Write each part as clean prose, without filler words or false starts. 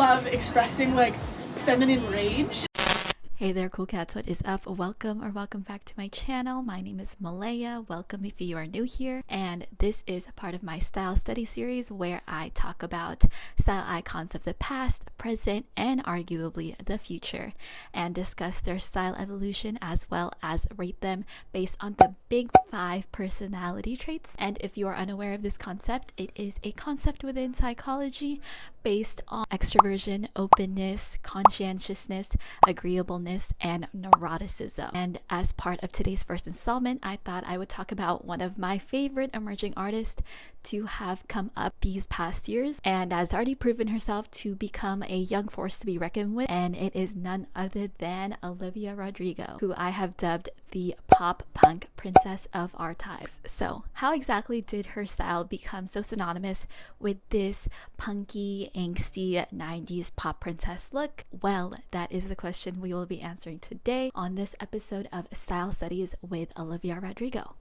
love expressing like feminine rage. Hey there, cool cats, what is up? Welcome back to my channel. My name is Malaya. Welcome if you are new here, and this is part of my style study series where I talk about style icons of the past, present, and arguably the future, and discuss their style evolution as well as rate them based on the big 5 personality traits. And if you are unaware of this concept, it is a concept within psychology based on extroversion, openness, conscientiousness, agreeableness, and neuroticism. And as part of today's first installment, I thought I would talk about one of my favorite emerging artists to have come up these past years and has already proven herself to become a young force to be reckoned with, and it is none other than Olivia Rodrigo, who I have dubbed the pop punk princess of our times. So how exactly did her style become so synonymous with this punky, angsty 90s pop princess look? Well, that is the question we will be answering today on this episode of Style Studies with Olivia Rodrigo.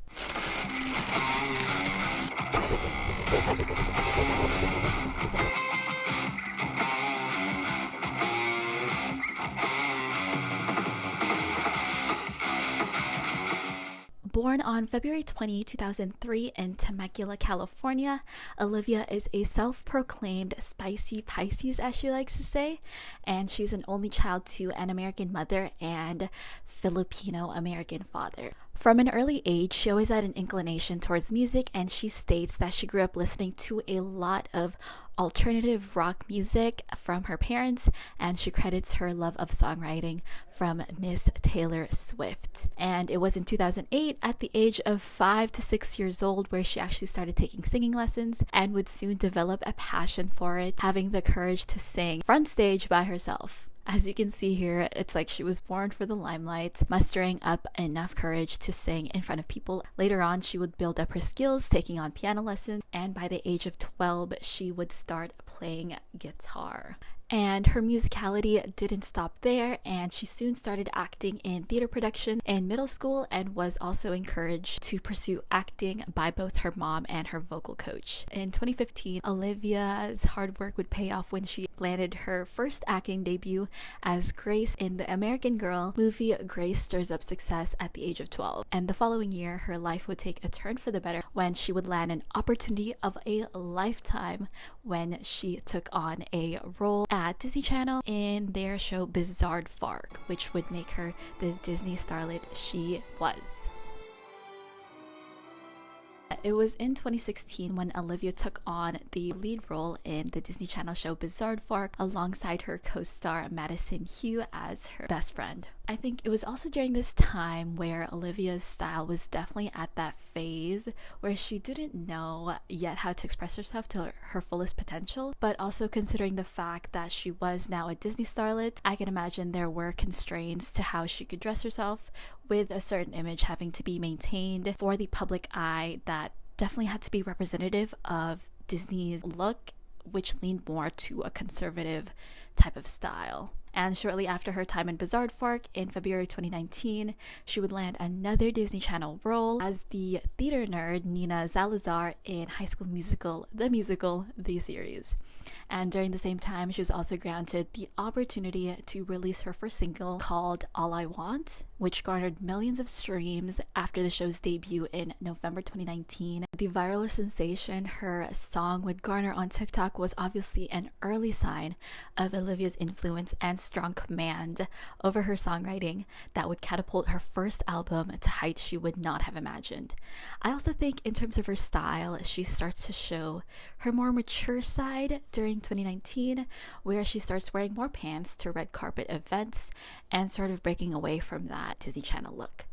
Born on February 20, 2003 in Temecula, California, Olivia is a self-proclaimed spicy Pisces, as she likes to say, and she's an only child to an American mother and Filipino-American father. From an early age, she always had an inclination towards music, and she states that she grew up listening to a lot of alternative rock music from her parents, and she credits her love of songwriting from Miss Taylor Swift. And it was in 2008, at the age of 5 to 6 years old, where she actually started taking singing lessons and would soon develop a passion for it, having the courage to sing front stage by herself. As you can see here, it's like she was born for the limelight, mustering up enough courage to sing in front of people. Later on, she would build up her skills, taking on piano lessons, and by the age of 12, she would start playing guitar. And her musicality didn't stop there, and she soon started acting in theater production in middle school and was also encouraged to pursue acting by both her mom and her vocal coach. In 2015, Olivia's hard work would pay off when she landed her first acting debut as Grace in the American Girl movie Grace Stirs Up Success at the age of 12. And the following year, her life would take a turn for the better when she would land an opportunity of a lifetime when she took on a role at Disney Channel in their show Bizarre Fargo, which would make her the Disney starlet she was. It was in 2016 when Olivia took on the lead role in the Disney Channel show Bizarre Fargo alongside her co-star Madison Hugh as her best friend. I think it was also during this time where Olivia's style was definitely at that phase where she didn't know yet how to express herself to her fullest potential, but also considering the fact that she was now a Disney starlet, I can imagine there were constraints to how she could dress herself, with a certain image having to be maintained for the public eye that definitely had to be representative of Disney's look, which leaned more to a conservative type of style. And shortly after her time in Bizarre Fargo in February 2019, she would land another Disney Channel role as the theater nerd Nina Salazar in High School Musical, the series. And during the same time, she was also granted the opportunity to release her first single called All I Want, which garnered millions of streams after the show's debut in November 2019. The viral sensation her song would garner on TikTok was obviously an early sign of Olivia's influence and strong command over her songwriting that would catapult her first album to heights she would not have imagined. I also think in terms of her style, she starts to show her more mature side during 2019, where she starts wearing more pants to red carpet events and sort of breaking away from that Disney Channel look.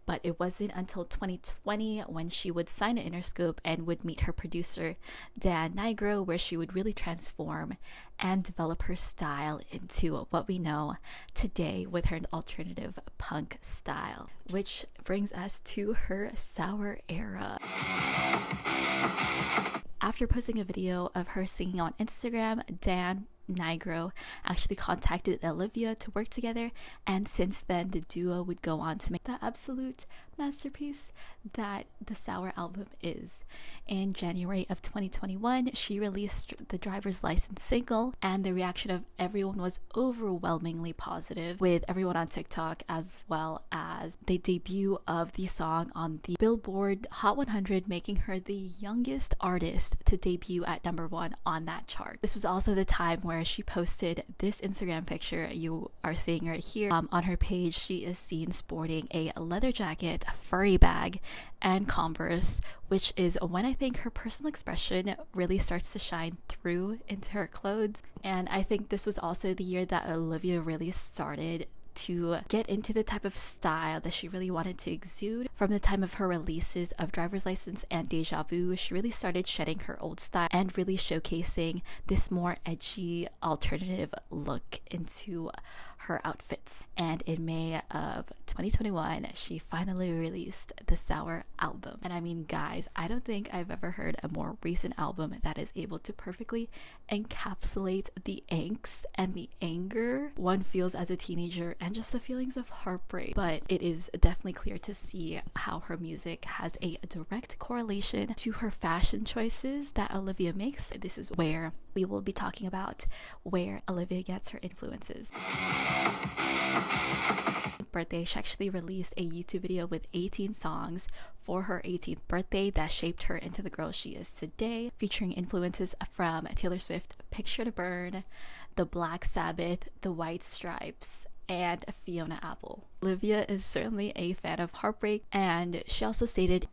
But it wasn't until 2020 when she would sign to Interscope and would meet her producer, Dan Nigro, where she would really transform and develop her style into what we know today with her alternative punk style, which brings us to her sour era. After posting a video of her singing on Instagram, Dan Nigro actually contacted Olivia to work together, and since then the duo would go on to make the absolute masterpiece that the Sour album is. In January of 2021, she released the Driver's License single, and the reaction of everyone was overwhelmingly positive, with everyone on TikTok, as well as the debut of the song on the Billboard Hot 100, making her the youngest artist to debut at #1 on that chart. This was also the time where she posted this Instagram picture. You are seeing her here. On her page, she is seen sporting a leather jacket, furry bag, and Converse, which is when I think her personal expression really starts to shine through into her clothes. And I think this was also the year that Olivia really started to get into the type of style that she really wanted to exude. From the time of her releases of Driver's License and Deja Vu, she really started shedding her old style and really showcasing this more edgy alternative look into her outfits. And in May of 2021, she finally released the Sour album. And I mean, guys, I don't think I've ever heard a more recent album that is able to perfectly encapsulate the angst and the anger one feels as a teenager and just the feelings of heartbreak. But it is definitely clear to see how her music has a direct correlation to her fashion choices that Olivia makes. This is where we will be talking about where Olivia gets her influences. Birthday, she actually released a YouTube video with 18 songs for her 18th birthday that shaped her into the girl she is today, featuring influences from Taylor Swift, Picture to Burn, the Black Sabbath, the White Stripes, and Fiona Apple. Olivia is certainly a fan of heartbreak, and she also stated,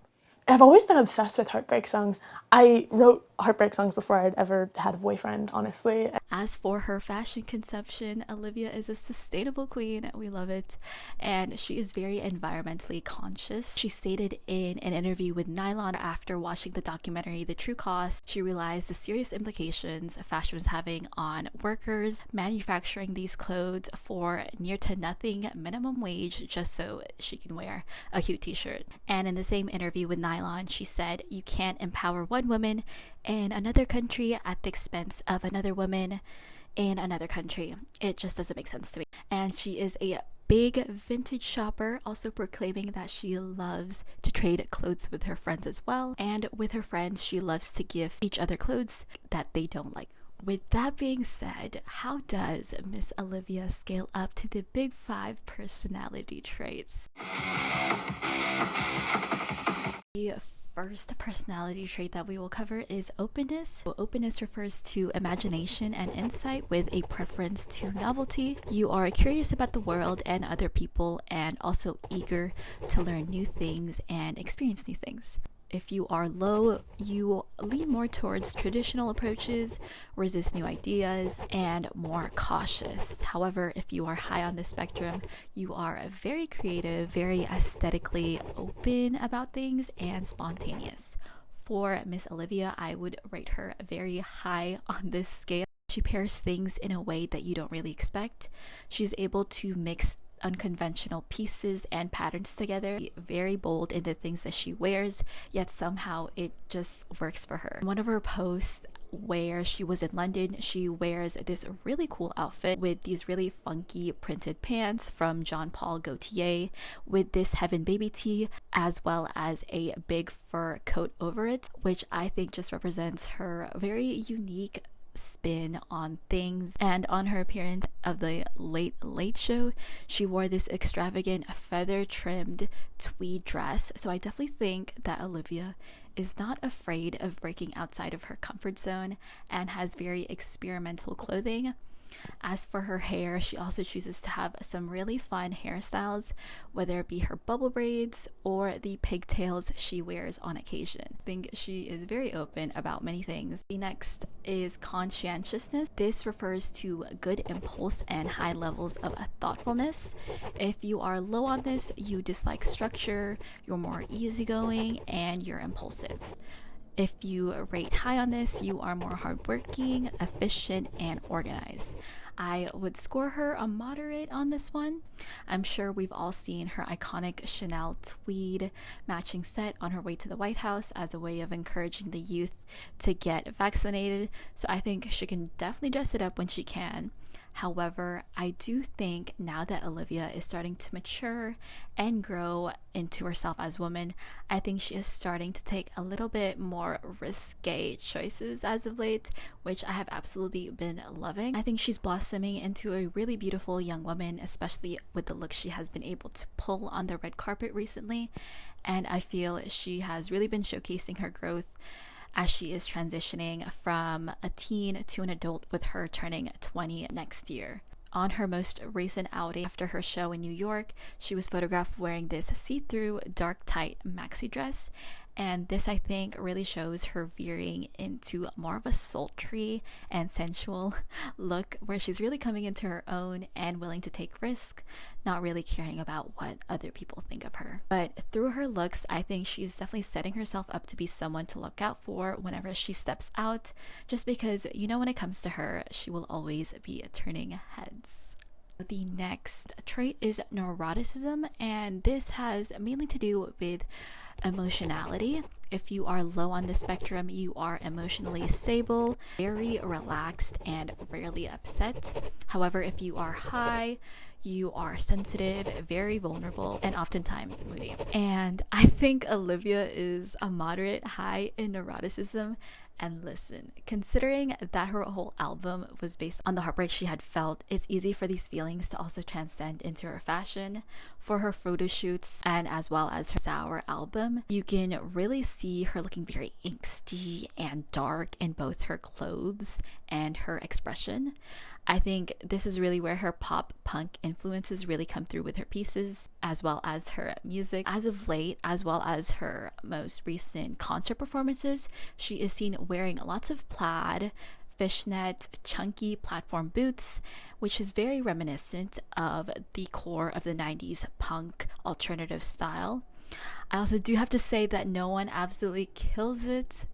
I've always been obsessed with heartbreak songs. I wrote heartbreak songs before I'd ever had a boyfriend, honestly. As for her fashion consumption, Olivia is a sustainable queen. We love it. And she is very environmentally conscious. She stated in an interview with Nylon after watching the documentary The True Cost, she realized the serious implications fashion was having on workers manufacturing these clothes for near to nothing minimum wage just so she can wear a cute t-shirt. And in the same interview with Nylon, she said, "You can't empower one woman in another country at the expense of another woman in another country. It just doesn't make sense to me." And she is a big vintage shopper, also proclaiming that she loves to trade clothes with her friends as well. And with her friends, she loves to gift each other clothes that they don't like. With that being said, how does Miss Olivia scale up to the big 5 personality traits? The first personality trait that we will cover is openness. So openness refers to imagination and insight with a preference to novelty. You are curious about the world and other people, and also eager to learn new things and experience new things. If you are low, you lean more towards traditional approaches, resist new ideas, and more cautious. However, if you are high on the spectrum, you are very creative, very aesthetically open about things, and spontaneous. For Miss Olivia, I would rate her very high on this scale. She pairs things in a way that you don't really expect. She's able to mix unconventional pieces and patterns together, very bold in the things that she wears, yet somehow it just works for her. In one of her posts where she was in London, she wears this really cool outfit with these really funky printed pants from Jean Paul Gaultier with this Heaven Baby tee, as well as a big fur coat over it, which I think just represents her very unique spin on things. And on her appearance of the Late Show, she wore this extravagant feather trimmed tweed dress. So I definitely think that Olivia is not afraid of breaking outside of her comfort zone and has very experimental clothing. As for her hair, she also chooses to have some really fun hairstyles, whether it be her bubble braids or the pigtails she wears on occasion. I think she is very open about many things. The next is conscientiousness. This refers to good impulse and high levels of thoughtfulness. If you are low on this, you dislike structure, you're more easygoing, and you're impulsive. If you rate high on this, you are more hardworking, efficient, and organized. I would score her a moderate on this one. I'm sure we've all seen her iconic Chanel tweed matching set on her way to the White House as a way of encouraging the youth to get vaccinated. So I think she can definitely dress it up when she can. However, I do think now that Olivia is starting to mature and grow into herself as a woman, I think she is starting to take a little bit more risque choices as of late, which I have absolutely been loving. I think she's blossoming into a really beautiful young woman, especially with the look she has been able to pull on the red carpet recently. And I feel she has really been showcasing her growth as she is transitioning from a teen to an adult, with her turning 20 next year. On her most recent outing after her show in New York, she was photographed wearing this see-through dark tight maxi dress, and this I think really shows her veering into more of a sultry and sensual look, where she's really coming into her own and willing to take risks, not really caring about what other people think of her. But through her looks, I think she's definitely setting herself up to be someone to look out for whenever she steps out, just because, you know, when it comes to her, she will always be turning heads. The next trait is neuroticism, and this has mainly to do with emotionality. If you are low on the spectrum, you are emotionally stable, very relaxed, and rarely upset. However, if you are high, you are sensitive, very vulnerable, and oftentimes moody. And I think Olivia is a moderate high in neuroticism. And listen, considering that her whole album was based on the heartbreak she had felt, it's easy for these feelings to also transcend into her fashion. For her photo shoots and as well as her Sour album, you can really see her looking very angsty and dark in both her clothes and her expression. I think this is really where her pop punk influences really come through with her pieces, as well as her music. As of late, as well as her most recent concert performances, she is seen wearing lots of plaid, fishnet, chunky platform boots, which is very reminiscent of the core of the 90s punk alternative style. I also do have to say that no one absolutely kills it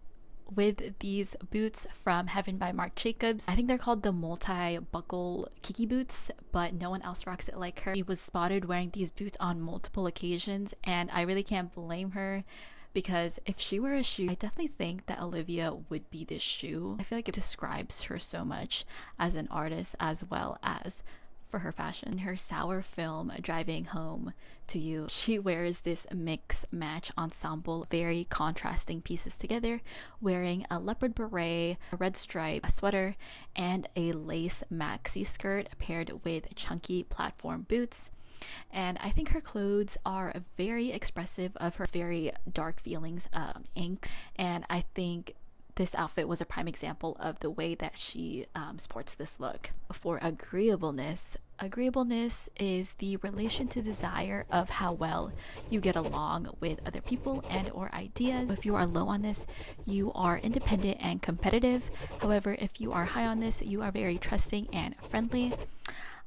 with these boots from Heaven by Marc Jacobs. I think they're called the multi-buckle Kiki boots, but no one else rocks it like her. She was spotted wearing these boots on multiple occasions, and I really can't blame her, because if she were a shoe, I definitely think that Olivia would be this shoe. I feel like it describes her so much as an artist as well as for her fashion. In her Sour film, Driving Home to You, she wears this mix match ensemble, very contrasting pieces together, wearing a leopard beret, a red stripe, a sweater, and a lace maxi skirt paired with chunky platform boots. And I think her clothes are very expressive of her very dark feelings of angst, and I think this outfit was a prime example of the way that she sports this look. For agreeableness is the relation to desire of how well you get along with other people and or ideas. If you are low on this, you are independent and competitive. However, if you are high on this, you are very trusting and friendly.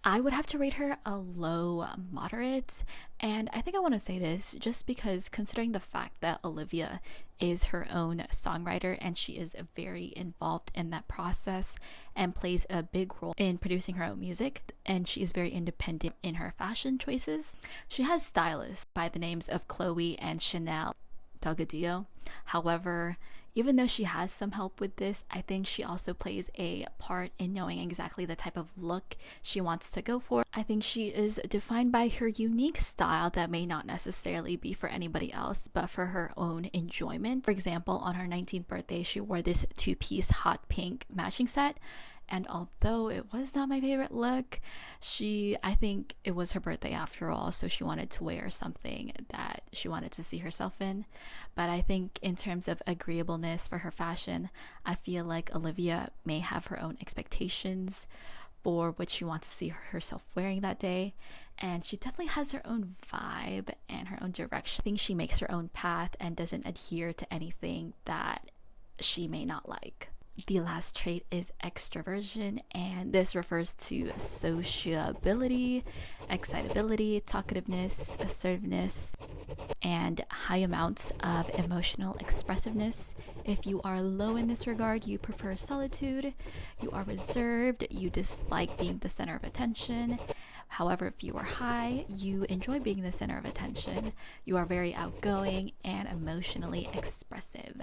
I would have to rate her a low moderate, and I think I want to say this just because, considering the fact that Olivia is her own songwriter and she is very involved in that process and plays a big role in producing her own music, and she is very independent in her fashion choices. She has stylists by the names of Chloe and Chanel Delgadillo. However, even though she has some help with this, I think she also plays a part in knowing exactly the type of look she wants to go for. I think she is defined by her unique style that may not necessarily be for anybody else, but for her own enjoyment. For example, on her 19th birthday, she wore this two-piece hot pink matching set. And although it was not my favorite look, I think it was her birthday after all, so she wanted to wear something that she wanted to see herself in. But I think in terms of agreeableness for her fashion, I feel like Olivia may have her own expectations for what she wants to see herself wearing that day. And she definitely has her own vibe and her own direction. I think she makes her own path and doesn't adhere to anything that she may not like. The last trait is extroversion, and this refers to sociability, excitability, talkativeness, assertiveness, and high amounts of emotional expressiveness. If you are low in this regard, you prefer solitude, you are reserved, you dislike being the center of attention. However, if you are high, you enjoy being the center of attention. You are very outgoing and emotionally expressive.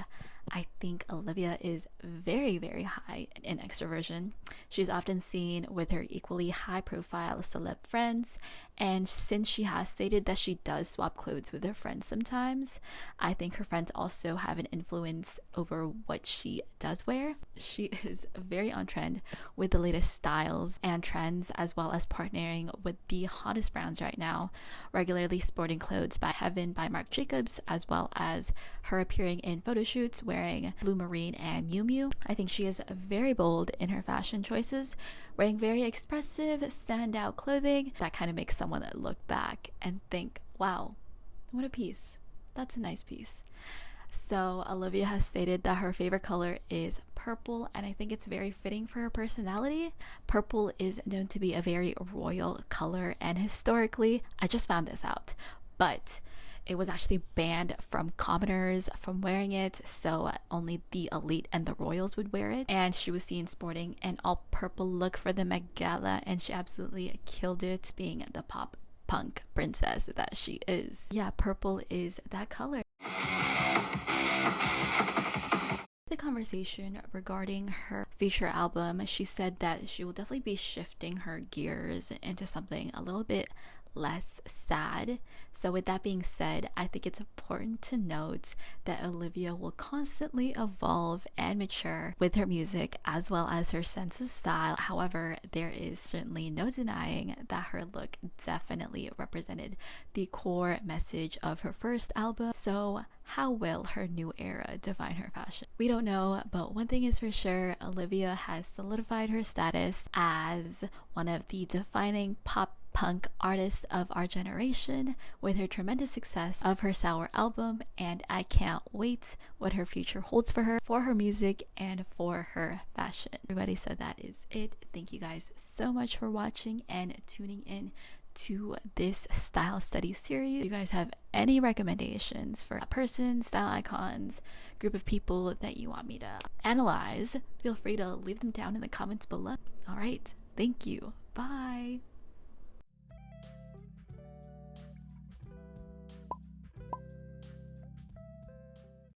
I think Olivia is very, very high in extroversion. She's often seen with her equally high profile celeb friends, and since she has stated that she does swap clothes with her friends sometimes, I think her friends also have an influence over what she does wear. She is very on trend with the latest styles and trends, as well as partnering with the hottest brands right now, regularly sporting clothes by Heaven by Marc Jacobs, as well as her appearing in photo shoots wearing Blue Marine and Miu Miu. I think she is very bold in her fashion choices, wearing very expressive, standout clothing that kind of makes someone look back and think, wow, what a piece. That's a nice piece. So Olivia has stated that her favorite color is purple, and I think it's very fitting for her personality. Purple is known to be a very royal color, and historically, I just found this out, but it was actually banned from commoners from wearing it, so only the elite and the royals would wear it. And she was seen sporting an all purple look for the Met Gala, and she absolutely killed it, being the pop punk princess that she is. Yeah, purple is that color. The conversation regarding her future album, she said that she will definitely be shifting her gears into something a little bit less sad. So with that being said, I think it's important to note that Olivia will constantly evolve and mature with her music as well as her sense of style. However, there is certainly no denying that her look definitely represented the core message of her first album. So how will her new era define her fashion? We don't know, but one thing is for sure, Olivia has solidified her status as one of the defining pop punk artists of our generation with her tremendous success of her Sour album, and I can't wait what her future holds for her music, and for her fashion. Everybody, so that is it. Thank you guys so much for watching and tuning in to this style study series. If you guys have any recommendations for a person, style icons, group of people that you want me to analyze, feel free to leave them down in the comments below. All right, thank you. Bye.